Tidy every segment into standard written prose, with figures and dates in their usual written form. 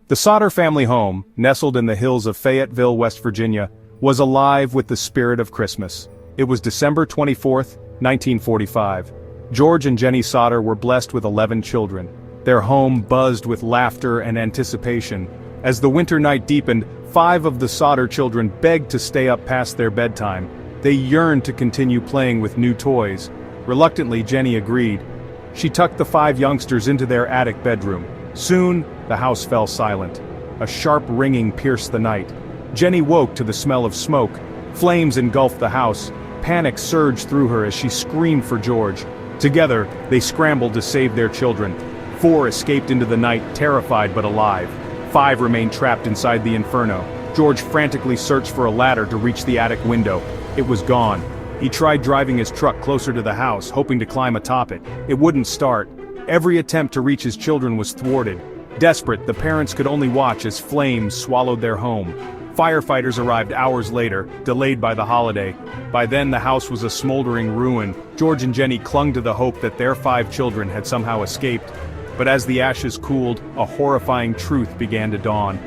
The Sodder family home, nestled in the hills of Fayetteville, West Virginia, was alive with the spirit of Christmas. It was December 24, 1945. George and Jenny Sodder were blessed with 11 children. Their home buzzed with laughter and anticipation. As the winter night deepened, 5 of the Sodder children begged to stay up past their bedtime. They yearned to continue playing with new toys. Reluctantly, Jenny agreed. She tucked the 5 youngsters into their attic bedroom. Soon, the house fell silent. A sharp ringing pierced the night. Jenny woke to the smell of smoke. Flames engulfed the house. Panic surged through her as she screamed for George. Together, they scrambled to save their children. 4 escaped into the night, terrified but alive. 5 remained trapped inside the inferno. George frantically searched for a ladder to reach the attic window. It was gone. He tried driving his truck closer to the house, hoping to climb atop it. It wouldn't start. Every attempt to reach his children was thwarted. Desperate, the parents could only watch as flames swallowed their home. Firefighters arrived hours later, delayed by the holiday. By then, the house was a smoldering ruin. George and Jenny clung to the hope that their 5 children had somehow escaped. But as the ashes cooled, a horrifying truth began to dawn.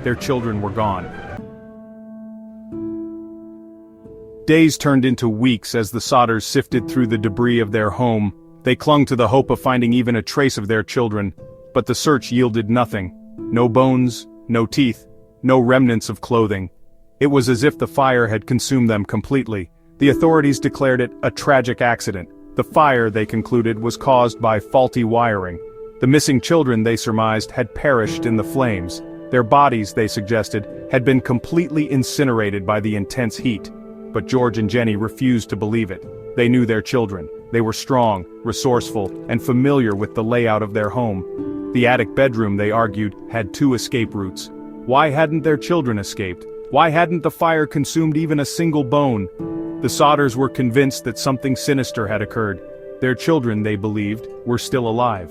Their children were gone. Days turned into weeks as the Sodders sifted through the debris of their home. They clung to the hope of finding even a trace of their children. But the search yielded nothing. No bones, no teeth, no remnants of clothing. It was as if the fire had consumed them completely. The authorities declared it a tragic accident. The fire, they concluded, was caused by faulty wiring. The missing children, they surmised, had perished in the flames. Their bodies, they suggested, had been completely incinerated by the intense heat. But George and Jenny refused to believe it. They knew their children. They were strong, resourceful, and familiar with the layout of their home. The attic bedroom, they argued, had 2 escape routes. Why hadn't their children escaped? Why hadn't the fire consumed even a single bone? The Sodders were convinced that something sinister had occurred. Their children, they believed, were still alive.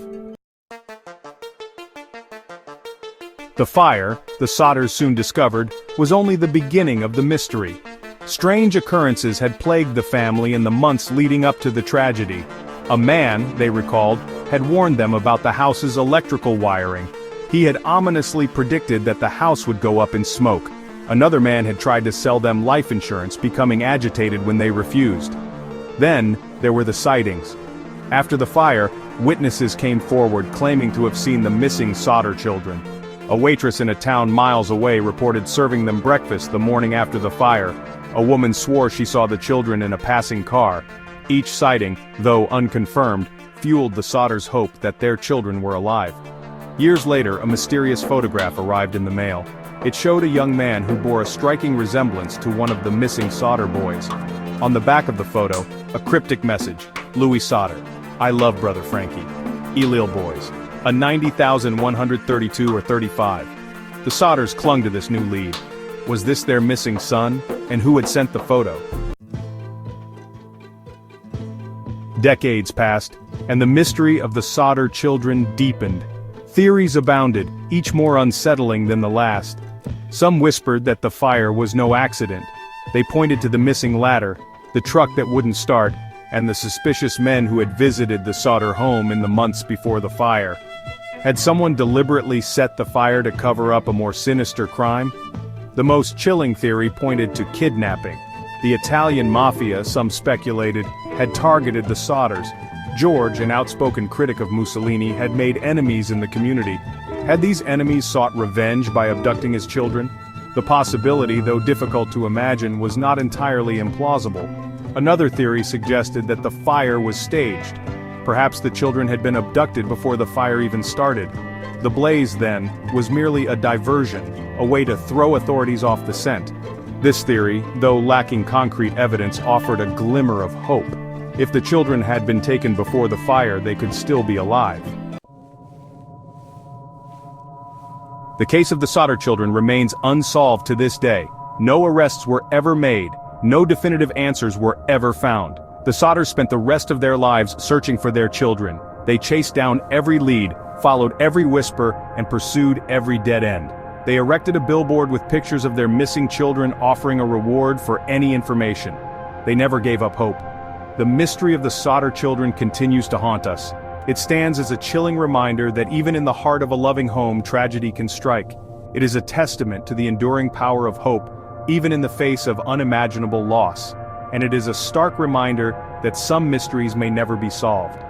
The fire, the Sodders soon discovered, was only the beginning of the mystery. Strange occurrences had plagued the family in the months leading up to the tragedy. A man, they recalled, had warned them about the house's electrical wiring. He had ominously predicted that the house would go up in smoke. Another man had tried to sell them life insurance, becoming agitated when they refused. Then, there were the sightings. After the fire, witnesses came forward claiming to have seen the missing Sodder children. A waitress in a town miles away reported serving them breakfast the morning after the fire. A woman swore she saw the children in a passing car. Each sighting, though unconfirmed, fueled the Sodders' hope that their children were alive. Years later, a mysterious photograph arrived in the mail. It showed a young man who bore a striking resemblance to one of the missing Sodder boys. On the back of the photo, a cryptic message: Louis Sodder, I love brother Frankie. Elil boys. A 90,132 or 35. The Sodders clung to this new lead. Was this their missing son? And who had sent the photo? Decades passed, and the mystery of the Sodder children deepened. Theories abounded, each more unsettling than the last. Some whispered that the fire was no accident. They pointed to the missing ladder, the truck that wouldn't start, and the suspicious men who had visited the Sodder home in the months before the fire. Had someone deliberately set the fire to cover up a more sinister crime? The most chilling theory pointed to kidnapping. The Italian mafia, some speculated, had targeted the Sodders. George, an outspoken critic of Mussolini, had made enemies in the community. Had these enemies sought revenge by abducting his children? The possibility, though difficult to imagine, was not entirely implausible. Another theory suggested that the fire was staged. Perhaps the children had been abducted before the fire even started. The blaze, then, was merely a diversion, a way to throw authorities off the scent. This theory, though lacking concrete evidence, offered a glimmer of hope. If the children had been taken before the fire, they could still be alive. The case of the Sodder children remains unsolved to this day. No arrests were ever made. No definitive answers were ever found. The Sodders spent the rest of their lives searching for their children. They chased down every lead, followed every whisper, and pursued every dead end. They erected a billboard with pictures of their missing children, offering a reward for any information. They never gave up hope. The mystery of the Sodder children continues to haunt us. It stands as a chilling reminder that even in the heart of a loving home, tragedy can strike. It is a testament to the enduring power of hope, even in the face of unimaginable loss. And it is a stark reminder that some mysteries may never be solved.